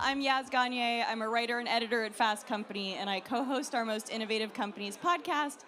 I'm Gagne. I'm a writer and editor at Fast Company, and I co-host our Most Innovative Companies podcast.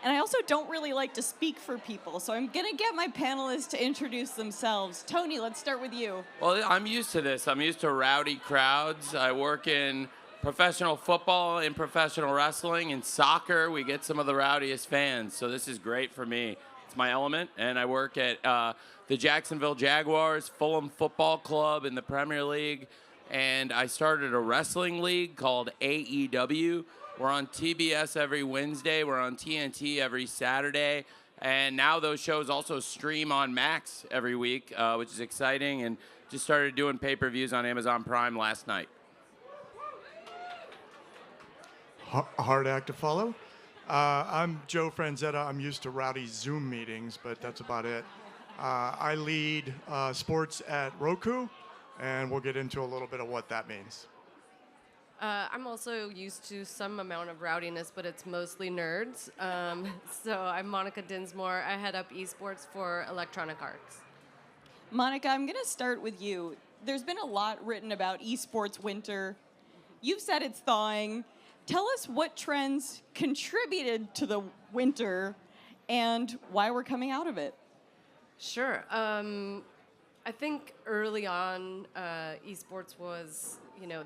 And I also don't really like to speak for people, so I'm going to get my panelists to introduce themselves. Tony, let's start with you. Well, I'm used to this. I'm used to rowdy crowds. I work in professional football and professional wrestling. In soccer, we get some of the rowdiest fans, so this is great for me. It's my element, and I work at the Jacksonville Jaguars, Fulham Football Club in the Premier League, and I started a wrestling league called AEW. We're on TBS every Wednesday. We're on TNT every Saturday. And now those shows also stream on Max every week, which is exciting, and just started doing pay-per-views on Amazon Prime last night. Hard act to follow. I'm Joe Franzetta. I'm used to rowdy Zoom meetings, but that's about it. I lead sports at Roku, and we'll get into a little bit of what that means. I'm also used to some amount of rowdiness, but it's mostly nerds. So I'm Monica Dinsmore. I head up esports for Electronic Arts. Monica, I'm going to start with you. There's been a lot written about esports winter. You've said it's thawing. Tell us what trends contributed to the winter and why we're coming out of it. Sure. I think early on, esports was,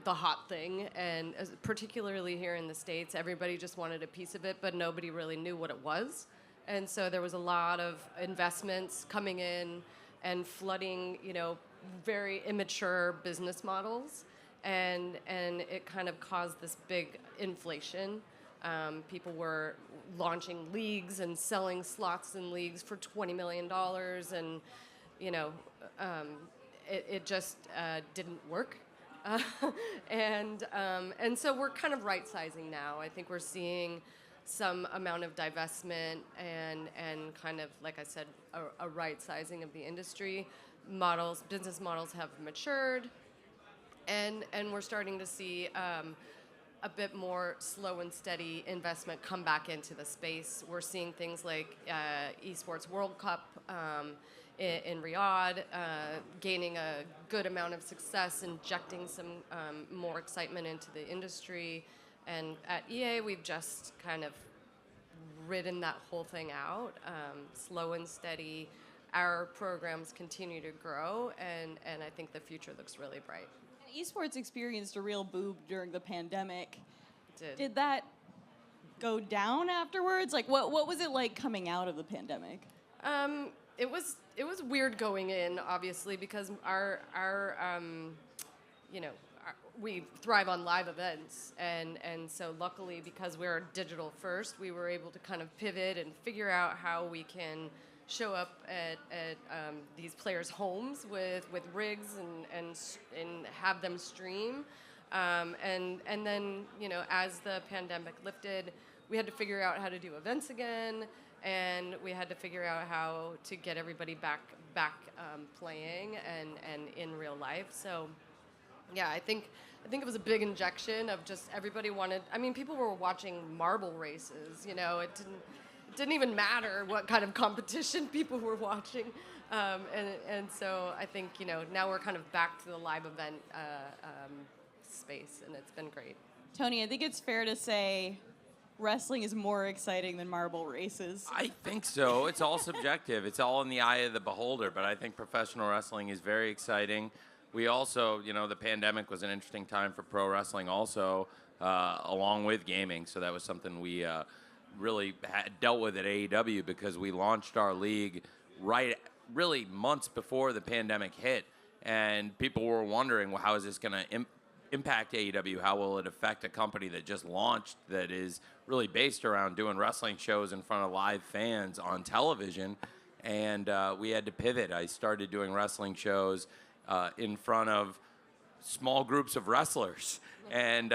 the hot thing, and particularly here in the States, everybody just wanted a piece of it, but nobody really knew what it was. And so there was a lot of investments coming in and flooding, very immature business models, and it kind of caused this big inflation. People were launching leagues and selling slots in leagues for $20 million, and it just didn't work. And so we're kind of right-sizing now. I think we're seeing some amount of divestment and kind of, like I said, a right-sizing of the industry. Business models have matured, and we're starting to see a bit more slow and steady investment come back into the space. We're seeing things like Esports World Cup in Riyadh, gaining a good amount of success, injecting some more excitement into the industry. And at EA, we've just kind of ridden that whole thing out, slow and steady. Our programs continue to grow, and I think the future looks really bright. Esports experienced a real boom during the pandemic. Did that go down afterwards? Like, what was it like coming out of the pandemic? It was weird going in, obviously, because we thrive on live events, and so luckily, because we're digital first, we were able to kind of pivot and figure out how we can show up at these players' homes with rigs and have them stream, and then as the pandemic lifted, we had to figure out how to do events again. And we had to figure out how to get everybody back playing and in real life. So, yeah, I think it was a big injection of just everybody wanted. I mean, people were watching marble races. It didn't even matter what kind of competition people were watching. And so I think now we're kind of back to the live event space, and it's been great. Tony, I think it's fair to say wrestling is more exciting than marble races. I think so. It's all subjective. It's all in the eye of the beholder, but I think professional wrestling is very exciting. We also, the pandemic was an interesting time for pro wrestling also, along with gaming, so that was something we really had dealt with at AEW because we launched our league really months before the pandemic hit, and people were wondering, well, how is this going to impact AEW? How will it affect a company that just launched that is really based around doing wrestling shows in front of live fans on television? And we had to pivot. I started doing wrestling shows in front of small groups of wrestlers. And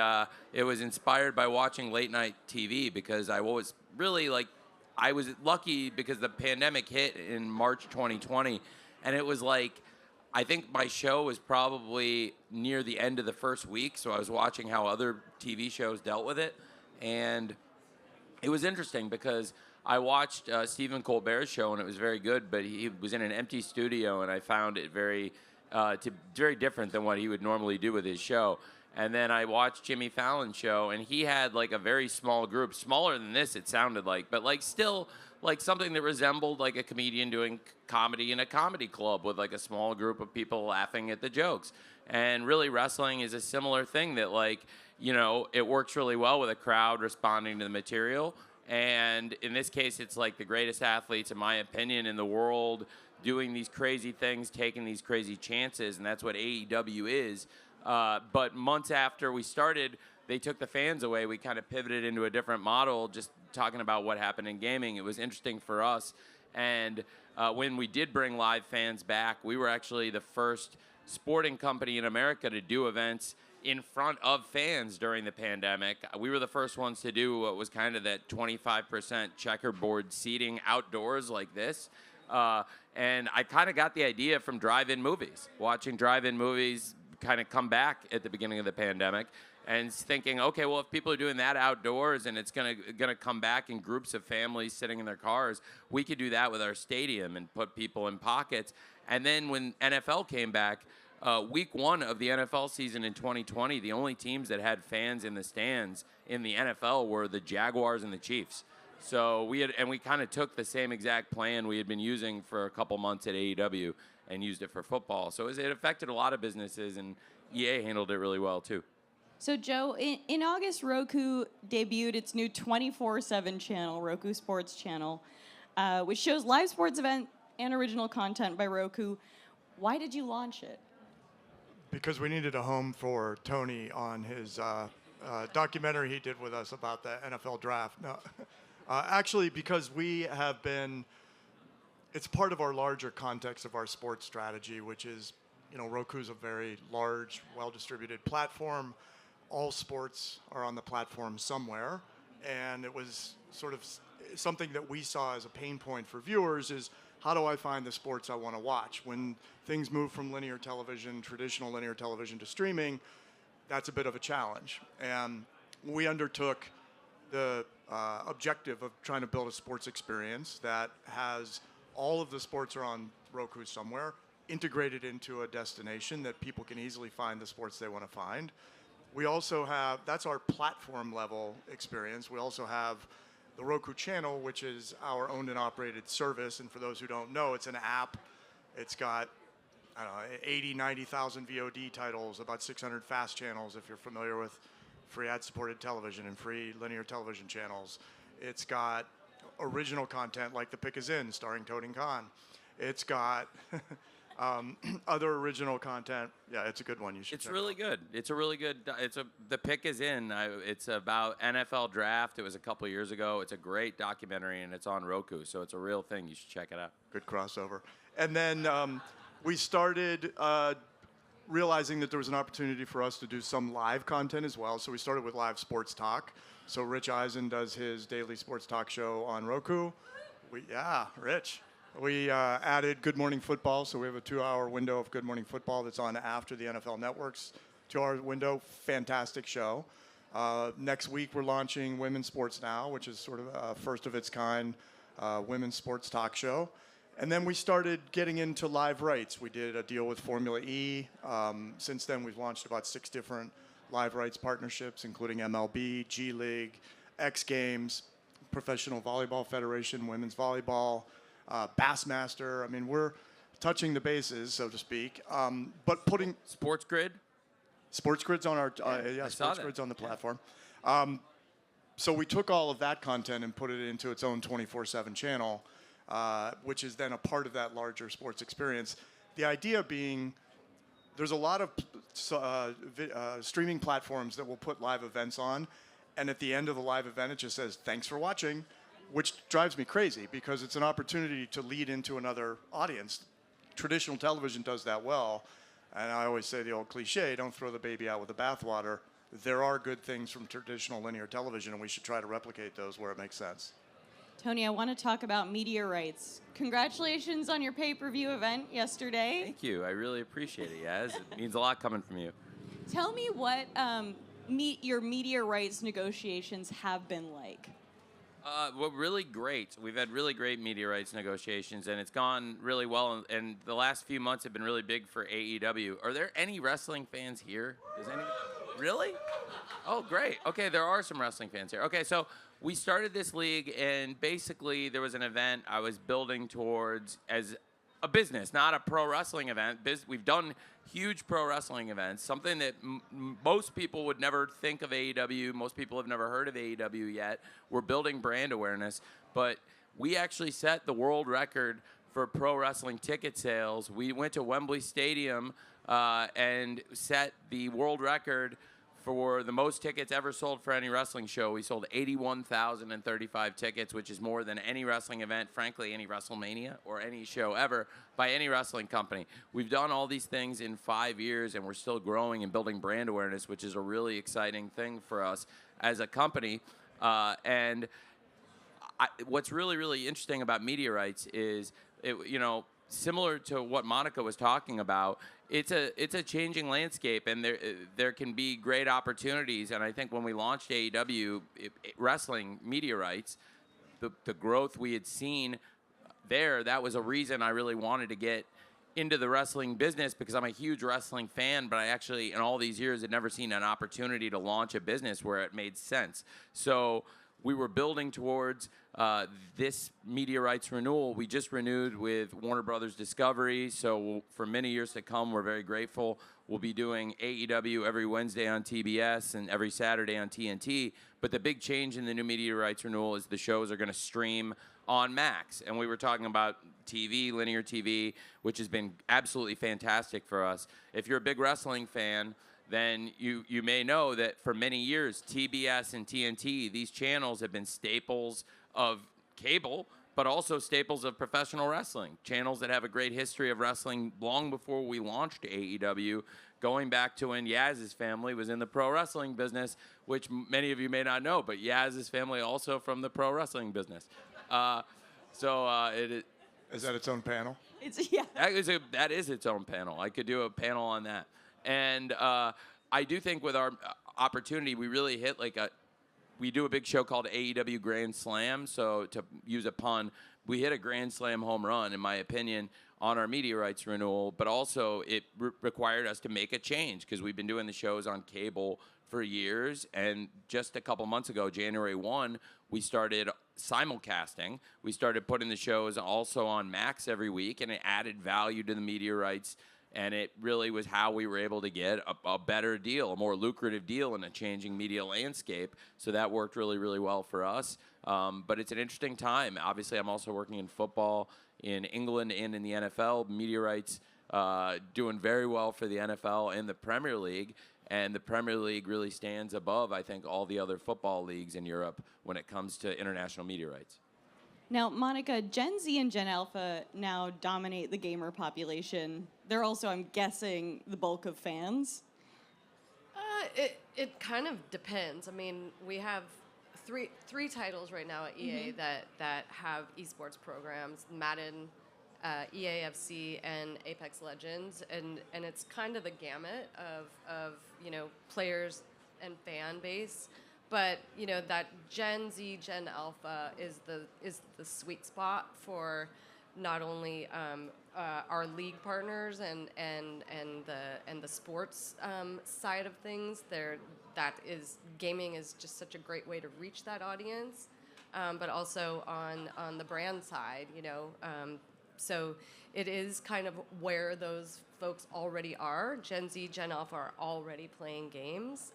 it was inspired by watching late night TV because I was really I was lucky because the pandemic hit in March 2020. And it was I think my show was probably near the end of the first week, so I was watching how other TV shows dealt with it. And it was interesting because I watched Stephen Colbert's show, and it was very good, but he was in an empty studio, and I found it very very different than what he would normally do with his show. And then I watched Jimmy Fallon's show, and he had like a very small group, smaller than this, it sounded like, but like still like something that resembled like a comedian doing comedy in a comedy club with like a small group of people laughing at the jokes. And really, wrestling is a similar thing that, like, you know, it works really well with a crowd responding to the material. And in this case, it's like the greatest athletes, in my opinion, in the world doing these crazy things, taking these crazy chances, and that's what AEW is. But months after we started, they took the fans away. We kind of pivoted into a different model, just talking about what happened in gaming. It was interesting for us. And when we did bring live fans back, we were actually the first sporting company in America to do events in front of fans during the pandemic. We were the first ones to do what was kind of that 25% checkerboard seating outdoors like this. And I kind of got the idea from drive-in movies, watching drive-in movies kind of come back at the beginning of the pandemic, and thinking, okay, well, if people are doing that outdoors and it's gonna come back in groups of families sitting in their cars, we could do that with our stadium and put people in pockets. And then when NFL came back, week one of the NFL season in 2020, the only teams that had fans in the stands in the NFL were the Jaguars and the Chiefs. So we kind of took the same exact plan we had been using for a couple months at AEW and used it for football. So it affected a lot of businesses, and EA handled it really well too. So, Joe, in August, Roku debuted its new 24/7 channel, Roku Sports Channel, which shows live sports event and original content by Roku. Why did you launch it? Because we needed a home for Tony on his documentary he did with us about the NFL draft. No, actually, because we have been, it's part of our larger context of our sports strategy, which is, you know, Roku's a very large, well-distributed platform. All sports are on the platform somewhere, and it was sort of something that we saw as a pain point for viewers is, how do I find the sports I want to watch? When things move from linear television, traditional linear television, to streaming, that's a bit of a challenge. And we undertook the objective of trying to build a sports experience that has all of the sports are on Roku somewhere, integrated into a destination that people can easily find the sports they want to find. We also have, that's our platform level experience. We also have the Roku channel, which is our owned and operated service. And for those who don't know, it's an app. It's got, I don't know, 80, 90,000 VOD titles, about 600 fast channels if you're familiar with free ad-supported television and free linear television channels. It's got original content like The Pick Is In, starring Toading Khan. It's got other original content. Yeah, it's a good one. You should. It's really good. It's a really good. The Pick Is In. It's about NFL draft. It was a couple of years ago. It's a great documentary, and it's on Roku, so it's a real thing. You should check it out. Good crossover. And then we started realizing that there was an opportunity for us to do some live content as well. So we started with live sports talk. So Rich Eisen does his daily sports talk show on Roku. Rich. We added Good Morning Football, so we have a 2-hour window of Good Morning Football that's on after the NFL Network's 2-hour window. Fantastic show. Next week, we're launching Women's Sports Now, which is sort of a first of its kind women's sports talk show. And then we started getting into live rights. We did a deal with Formula E. Since then, we've launched about 6 different live rights partnerships, including MLB, G League, X Games, Professional Volleyball Federation, Women's Volleyball, Bassmaster. I mean, we're touching the bases, so to speak. But putting Sports Grid. Sports Grid's on our Sports Grid's on the platform. So we took all of that content and put it into its own 24/7 channel, which is then a part of that larger sports experience. The idea being, there's a lot of streaming platforms that will put live events on, and at the end of the live event, it just says, "Thanks for watching," which drives me crazy because it's an opportunity to lead into another audience. Traditional television does that well, and I always say the old cliche, don't throw the baby out with the bathwater. There are good things from traditional linear television, and we should try to replicate those where it makes sense. Tony, I want to talk about media rights. Congratulations on your pay-per-view event yesterday. Thank you. I really appreciate it, Yaz. It means a lot coming from you. Tell me what your media rights negotiations have been like. Well, really great. We've had really great media rights negotiations, and it's gone really well. And the last few months have been really big for AEW. Are there any wrestling fans here? Is any? Really? Oh, great. Okay, there are some wrestling fans here. Okay, so we started this league, and basically there was an event I was building towards as a business, not a pro wrestling event. We've done huge pro wrestling events, something that most people would never think of AEW. Most people have never heard of AEW yet. We're building brand awareness, but we actually set the world record for pro wrestling ticket sales. We went to Wembley Stadium and set the world record for the most tickets ever sold for any wrestling show. We sold 81,035 tickets, which is more than any wrestling event, frankly, any WrestleMania or any show ever by any wrestling company. We've done all these things in 5 years, and we're still growing and building brand awareness, which is a really exciting thing for us as a company. What's really, really interesting about media rights is, similar to what Monica was talking about, it's a changing landscape, and there can be great opportunities. And I think when we launched AEW wrestling media rights, the growth we had seen there, that was a reason I really wanted to get into the wrestling business, because I'm a huge wrestling fan, but I actually, in all these years, had never seen an opportunity to launch a business where it made sense. So we were building towards this media rights renewal. We just renewed with Warner Brothers Discovery, so for many years to come, we're very grateful. We'll be doing AEW every Wednesday on TBS and every Saturday on TNT, but the big change in the new media rights renewal is the shows are going to stream on Max. And we were talking about TV, linear TV, which has been absolutely fantastic for us. If you're a big wrestling fan, then you may know that for many years, TBS and TNT, these channels have been staples of cable, but also staples of professional wrestling. Channels that have a great history of wrestling long before we launched AEW, going back to when Yaz's family was in the pro wrestling business, which many of you may not know, but Yaz's family also from the pro wrestling business. Is that its own panel? That is its own panel. I could do a panel on that. And I do think with our opportunity, we really hit we do a big show called AEW Grand Slam. So to use a pun, we hit a Grand Slam home run, in my opinion, on our media rights renewal. But also it required us to make a change, because we've been doing the shows on cable for years. And just a couple months ago, January 1, we started simulcasting. We started putting the shows also on Max every week, and it added value to the media rights. And it really was how we were able to get a better deal, a more lucrative deal in a changing media landscape. So that worked really, really well for us. But it's an interesting time. Obviously, I'm also working in football in England and in the NFL. Media rights doing very well for the NFL and the Premier League. And the Premier League really stands above, I think, all the other football leagues in Europe when it comes to international media rights. Now, Monica, Gen Z and Gen Alpha now dominate the gamer population. They're also, I'm guessing, the bulk of fans. It kind of depends. I mean, we have three titles right now at EA that have esports programs: Madden, EAFC, and Apex Legends, and it's kind of the gamut of players and fan base. But that Gen Z, Gen Alpha is the sweet spot for not only our league partners and the sports side of things. Gaming is just such a great way to reach that audience, but also on the brand side, so it is kind of where those folks already are. Gen Z, Gen Alpha are already playing games.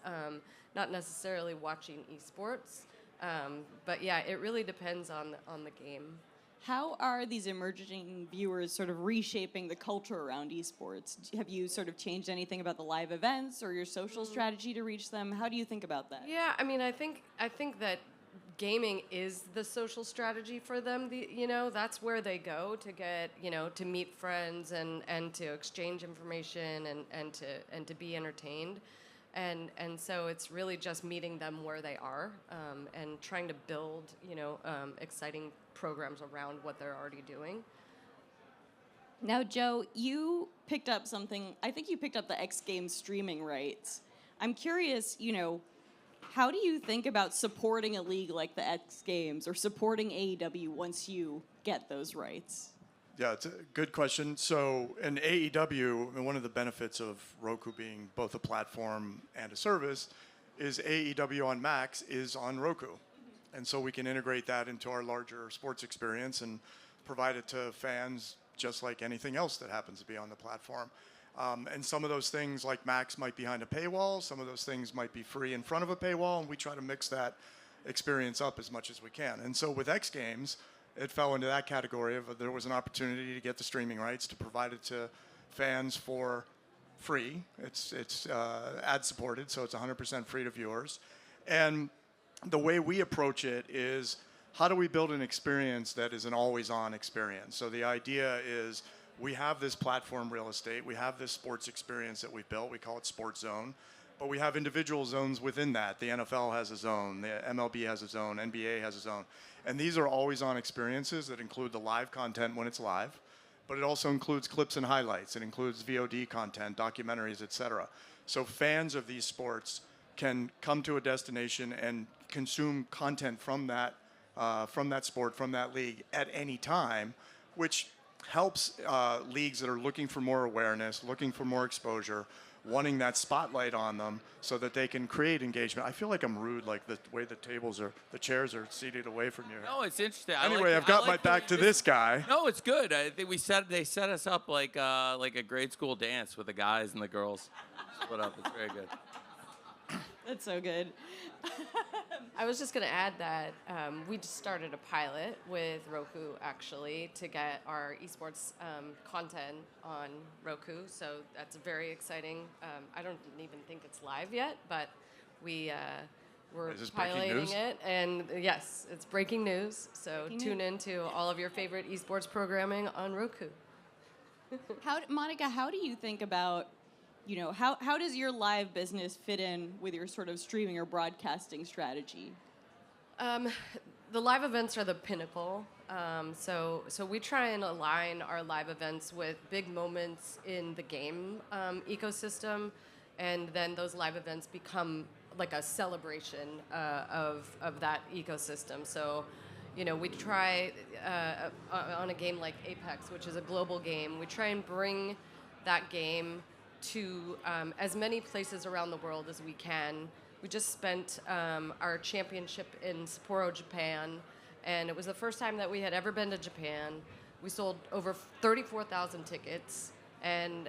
Not necessarily watching esports, but yeah, it really depends on the game. How are these emerging viewers sort of reshaping the culture around esports? Have you sort of changed anything about the live events or your social strategy to reach them? How do you think about that? Yeah, I mean, I think that gaming is the social strategy for them. That's where they go to get, to meet friends and to exchange information and to be entertained. And so it's really just meeting them where they are and trying to build, exciting programs around what they're already doing. Now, Joe, you picked up something. I think you picked up the X Games streaming rights. I'm curious, how do you think about supporting a league like the X Games or supporting AEW once you get those rights? Yeah, it's a good question. So in AEW, I mean, one of the benefits of Roku being both a platform and a service is AEW on Max is on Roku. And so we can integrate that into our larger sports experience and provide it to fans just like anything else that happens to be on the platform. And some of those things like Max might be behind a paywall. Some of those things might be free in front of a paywall. And we try to mix that experience up as much as we can. And so with X Games, it fell into that category of there was an opportunity to get the streaming rights to provide it to fans for free. It's ad supported, so it's 100% free to viewers. And the way we approach it is, how do we build an experience that is an always-on experience? So the idea is we have this platform real estate, we have this sports experience that we've built, we call it Sports Zone, but we have individual zones within that. The NFL has a zone, the MLB has a zone, NBA has a zone. And these are always-on experiences that include the live content when it's live, but it also includes clips and highlights. It includes VOD content, documentaries, etc. So fans of these sports can come to a destination and consume content from that sport, from that league at any time, which helps leagues that are looking for more awareness, looking for more exposure, wanting that spotlight on them so that they can create engagement. I feel like I'm rude, like the way the chairs are seated away from you. No, it's interesting. Anyway, I've got my back to this guy. No, it's good. I think they set us up like a grade school dance with the guys and the girls split up. It's very good. That's so good. I was just going to add that we just started a pilot with Roku, actually, to get our esports content on Roku. So that's very exciting. I don't even think it's live yet, but we're piloting it. And yes, it's breaking news. So tune in to all of your favorite esports programming on Roku. Monica, how do you think about, how does your live business fit in with your sort of streaming or broadcasting strategy? The live events are the pinnacle. So we try and align our live events with big moments in the game ecosystem, and then those live events become like a celebration of that ecosystem. So, we try on a game like Apex, which is a global game, we try and bring that game to as many places around the world as we can. We just spent our championship in Sapporo, Japan, and it was the first time that we had ever been to Japan. We sold over 34,000 tickets, and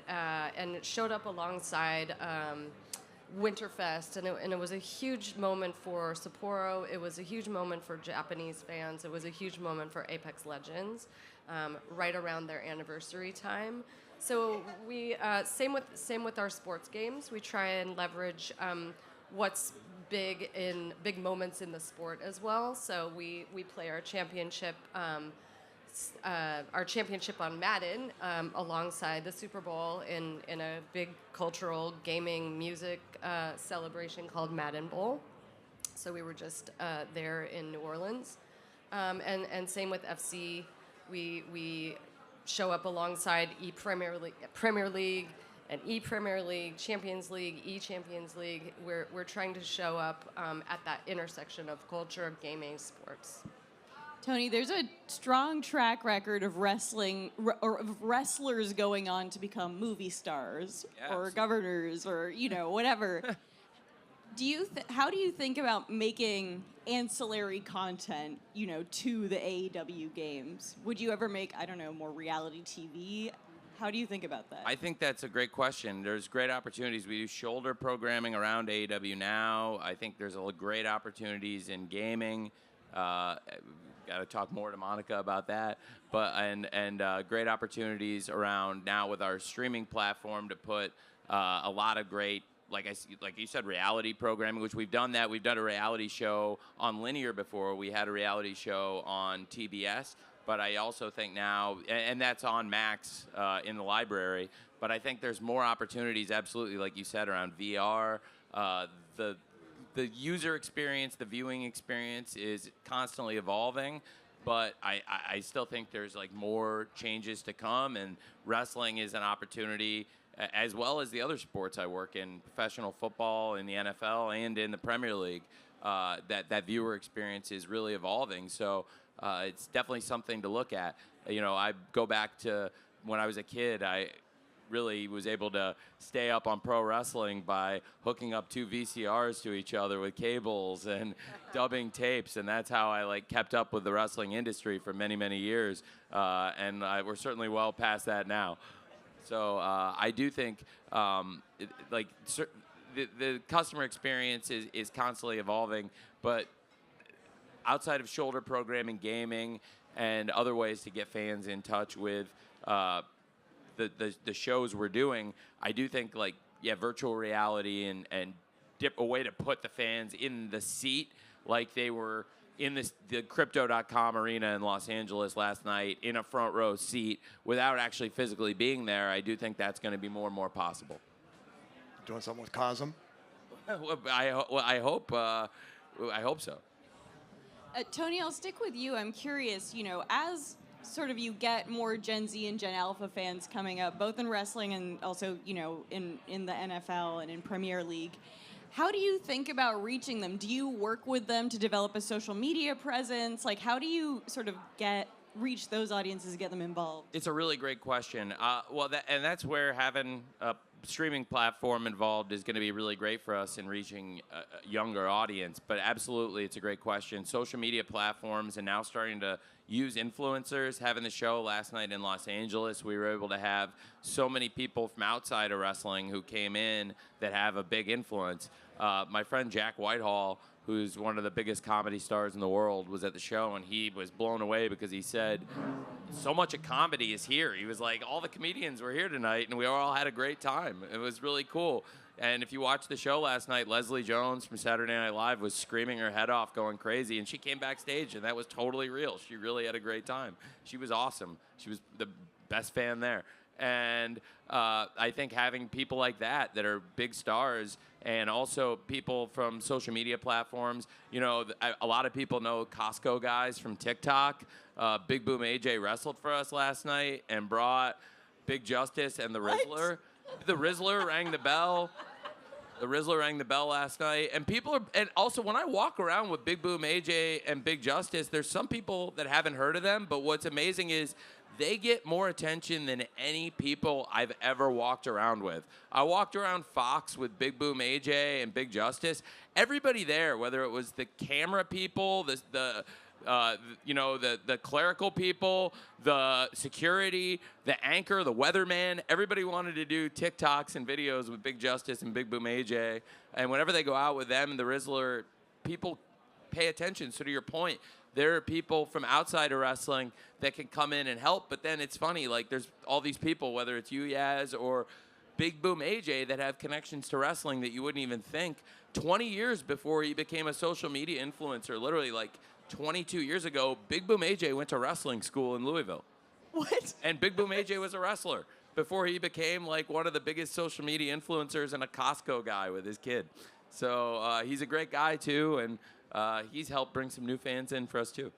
it showed up alongside Winterfest, and it was a huge moment for Sapporo. It was a huge moment for Japanese fans. It was a huge moment for Apex Legends, right around their anniversary time. So we same with our sports games. We try and leverage what's big moments in the sport as well. So we play our championship on Madden alongside the Super Bowl in a big cultural gaming music celebration called Madden Bowl. So we were just there in New Orleans, and same with FC. We show up alongside Premier League and Premier League, Champions League, Champions League. We're trying to show up at that intersection of culture, gaming, sports. Tony, there's a strong track record of wrestling or of wrestlers going on to become movie stars or governors or whatever. How do you think about making ancillary content, to the AEW games? Would you ever make, more reality TV? How do you think about that? I think that's a great question. There's great opportunities. We do shoulder programming around AEW now. I think there's great opportunities in gaming. Got to talk more to Monica about that. But and great opportunities around now with our streaming platform to put a lot of great, like you said, reality programming, which we've done that. We've done a reality show on linear before. We had a reality show on TBS. But I also think now, and that's on Max in the library, but I think there's more opportunities, absolutely, like you said, around VR. The user experience, the viewing experience is constantly evolving, but I still think there's more changes to come, and wrestling is an opportunity, as well as the other sports I work in, professional football, in the NFL, and in the Premier League. that viewer experience is really evolving. So it's definitely something to look at. You know, I go back to when I was a kid. I really was able to stay up on pro wrestling by hooking up 2 VCRs to each other with cables and dubbing tapes, and that's how I kept up with the wrestling industry for many, many years. And we're certainly well past that now. So I do think the customer experience is constantly evolving, but outside of shoulder programming, gaming, and other ways to get fans in touch with the shows we're doing, I do think virtual reality and a way to put the fans in the seat like they were in the Crypto.com arena in Los Angeles last night in a front row seat without actually physically being there. I do think that's going to be more and more possible. Doing something with Cosm? I hope so. Tony, I'll stick with you. I'm curious, as sort of you get more Gen Z and Gen Alpha fans coming up, both in wrestling and also, in the NFL and in Premier League, how do you think about reaching them? Do you work with them to develop a social media presence? How do you sort of reach those audiences and get them involved? It's a really great question. That's where having a streaming platform involved is going to be really great for us in reaching a younger audience. But absolutely, it's a great question. Social media platforms and now starting to use influencers. Having the show last night in Los Angeles, we were able to have so many people from outside of wrestling who came in that have a big influence. My friend Jack Whitehall, who's one of the biggest comedy stars in the world, was at the show, and he was blown away because he said, so much of comedy is here. He was like, all the comedians were here tonight, and we all had a great time. It was really cool. And if you watched the show last night, Leslie Jones from Saturday Night Live was screaming her head off, going crazy, and she came backstage, and that was totally real. She really had a great time. She was awesome. She was the best fan there. And I think having people like that are big stars, and also people from social media platforms. A lot of people know Costco guys from TikTok. Big Boom AJ wrestled for us last night and brought Big Justice and the Rizzler. The Rizzler rang the bell. The Rizzler rang the bell last night. And and also when I walk around with Big Boom AJ and Big Justice, there's some people that haven't heard of them, but what's amazing is they get more attention than any people I've ever walked around with. I walked around Fox with Big Boom AJ and Big Justice. Everybody there, whether it was the camera people, the clerical people, the security, the anchor, the weatherman, everybody wanted to do TikToks and videos with Big Justice and Big Boom AJ. And whenever they go out with them and the Rizzler, people pay attention. So to your point, there are people from outside of wrestling that can come in and help, but then it's funny, there's all these people, whether it's you, Yaz, or Big Boom AJ, that have connections to wrestling that you wouldn't even think. 20 years before he became a social media influencer, literally 22 years ago, Big Boom AJ went to wrestling school in Louisville. What? And Big Boom AJ was a wrestler before he became one of the biggest social media influencers and a Costco guy with his kid. So he's a great guy too, and he's helped bring some new fans in for us too.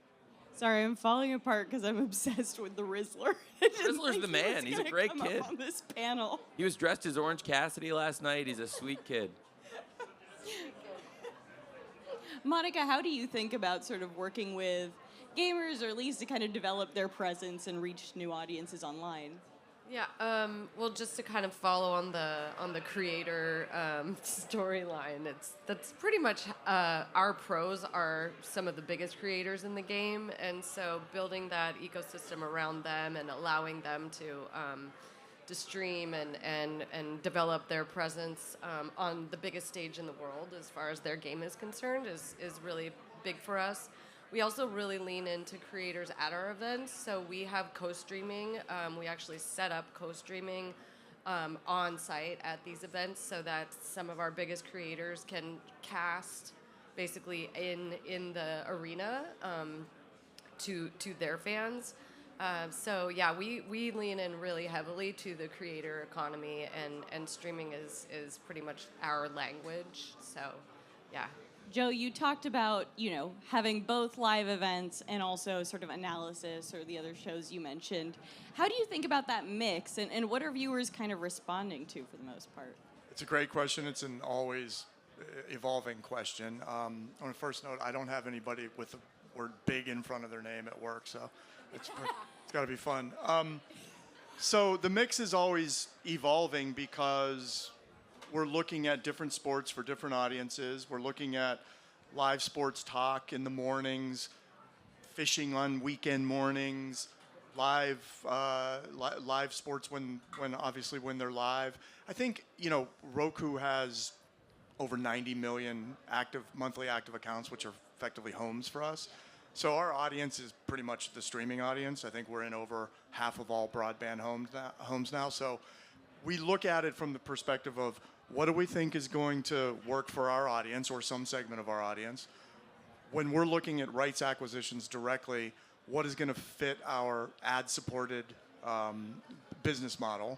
Sorry, I'm falling apart because I'm obsessed with the Rizzler. Rizzler's the man. He's a great kid. On this panel. He was dressed as Orange Cassidy last night. He's a sweet kid. Monica, how do you think about sort of working with gamers, or at least to kind of develop their presence and reach new audiences online? Yeah, well, just to kind of follow on the creator storyline, that's pretty much our pros are some of the biggest creators in the game, and so building that ecosystem around them and allowing them to stream and develop their presence on the biggest stage in the world as far as their game is concerned is really big for us. We also really lean into creators at our events, so we have co-streaming. We actually set up co-streaming on site at these events so that some of our biggest creators can cast basically in the arena to their fans. So yeah, we lean in really heavily to the creator economy, and streaming is pretty much our language. So yeah. Joe, you talked about, having both live events and also sort of analysis or the other shows you mentioned. How do you think about that mix, and what are viewers kind of responding to for the most part? It's a great question. It's an always evolving question. On a first note, I don't have anybody with the word big in front of their name at work, so it's got to be fun. So the mix is always evolving because we're looking at different sports for different audiences. We're looking at live sports talk in the mornings, fishing on weekend mornings, live sports when obviously when they're live. I think Roku has over 90 million monthly active accounts, which are effectively homes for us. So our audience is pretty much the streaming audience. I think we're in over half of all broadband homes now. So we look at it from the perspective of what do we think is going to work for our audience or some segment of our audience. When we're looking at rights acquisitions directly, what is going to fit our ad-supported business model?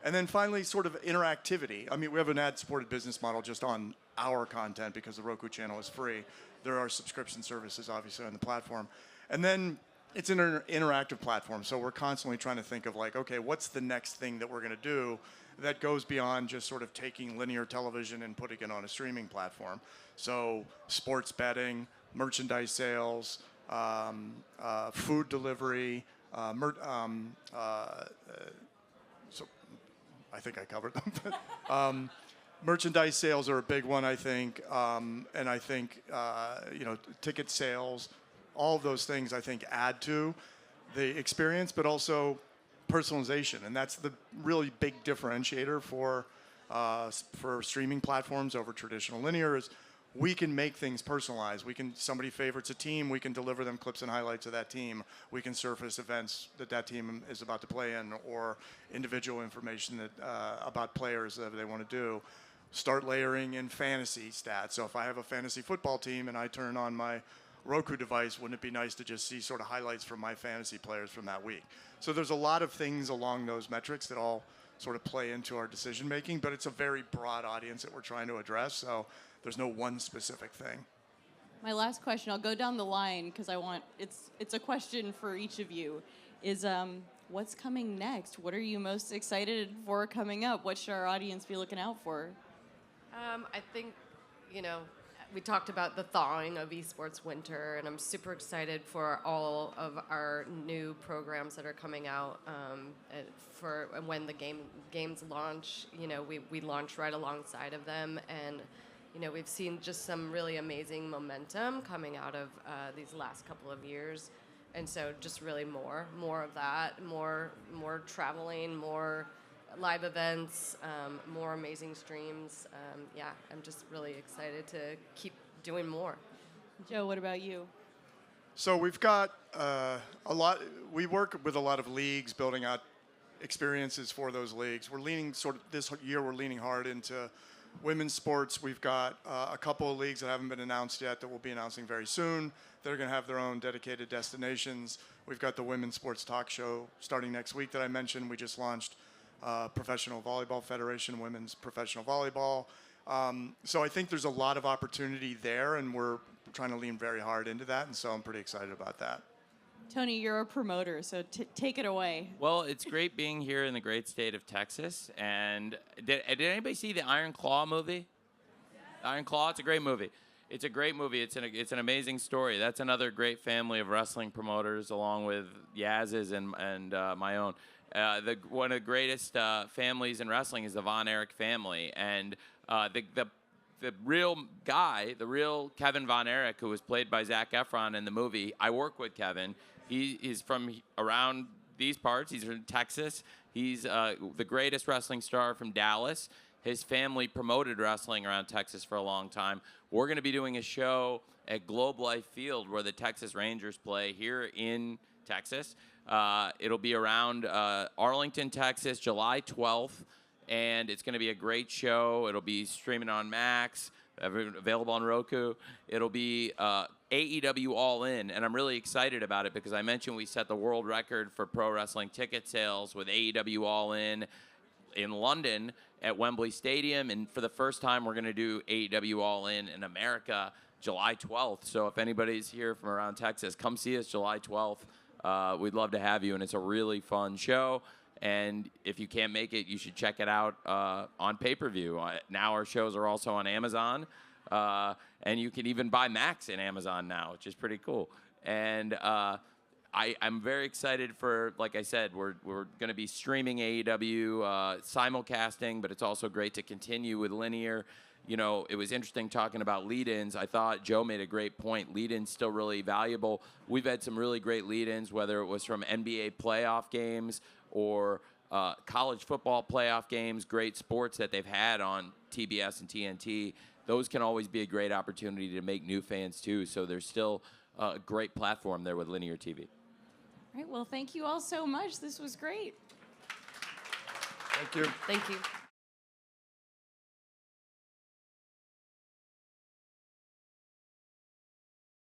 And then finally, sort of interactivity. I mean, we have an ad-supported business model just on our content because the Roku channel is free. There are subscription services, obviously, on the platform. And then it's an interactive platform, so we're constantly trying to think of like, okay, what's the next thing that we're going to do that goes beyond just sort of taking linear television and putting it on a streaming platform. So sports betting, merchandise sales, food delivery, so I think I covered them. Merchandise sales are a big one, I think, and I think ticket sales, all of those things I think add to the experience, but also personalization, and that's the really big differentiator for streaming platforms over traditional linear. Is we can make things personalized. Somebody favorites a team, we can deliver them clips and highlights of that team. We can surface events that team is about to play in, or individual information about players that they want to do. Start layering in fantasy stats. So if I have a fantasy football team and I turn on my Roku device, wouldn't it be nice to just see sort of highlights from my fantasy players from that week? So there's a lot of things along those metrics that all sort of play into our decision making, but it's a very broad audience that we're trying to address. So there's no one specific thing. My last question, I'll go down the line because it's a question for each of you, is what's coming next? What are you most excited for coming up? What should our audience be looking out for? I think, we talked about the thawing of esports winter, and I'm super excited for all of our new programs that are coming out for when the games launch. We launch right alongside of them, and we've seen just some really amazing momentum coming out of these last couple of years, and so just really more of that, more traveling, more live events, more amazing streams. I'm just really excited to keep doing more. Joe, what about you? So we've got we work with a lot of leagues, building out experiences for those leagues. This year we're leaning hard into women's sports. We've got a couple of leagues that haven't been announced yet that we'll be announcing very soon. They're going to have their own dedicated destinations. We've got the Women's Sports Talk Show starting next week that I mentioned. We just launched Professional Volleyball Federation, Women's Professional Volleyball. So I think there's a lot of opportunity there, and we're trying to lean very hard into that, and so I'm pretty excited about that. Tony, you're a promoter, so take it away. Well, it's great being here in the great state of Texas. And did anybody see the Iron Claw movie? Iron Claw, it's a great movie. It's a great movie. It's an amazing story. That's another great family of wrestling promoters, along with Yaz's and my own. One of the greatest families in wrestling is the Von Erich family, and the real guy, the real Kevin Von Erich, who was played by Zac Efron in the movie. I work with Kevin. He is from around these parts. He's from Texas. He's the greatest wrestling star from Dallas. His family promoted wrestling around Texas for a long time. We're going to be doing a show at Globe Life Field where the Texas Rangers play here in Texas. It'll be around Arlington, Texas, July 12th, and it's going to be a great show. It'll be streaming on Max, available on Roku. It'll be AEW All In, and I'm really excited about it because I mentioned we set the world record for pro wrestling ticket sales with AEW All In London at Wembley Stadium, and for the first time, we're going to do AEW All In America July 12th. So if anybody's here from around Texas, come see us July 12th. We'd love to have you, and it's a really fun show. And if you can't make it, you should check it out on pay-per-view. Now our shows are also on Amazon, and you can even buy Max in Amazon now, which is pretty cool. And I'm very excited for, like I said, we're going to be streaming AEW, simulcasting, but it's also great to continue with linear. You know, it was interesting talking about lead-ins. I thought Joe made a great point. Lead-ins still really valuable. We've had some really great lead-ins, whether it was from NBA playoff games or college football playoff games, great sports that they've had on TBS and TNT. Those can always be a great opportunity to make new fans, too. So there's still a great platform there with linear TV. All right, well, thank you all so much. This was great. Thank you. Thank you.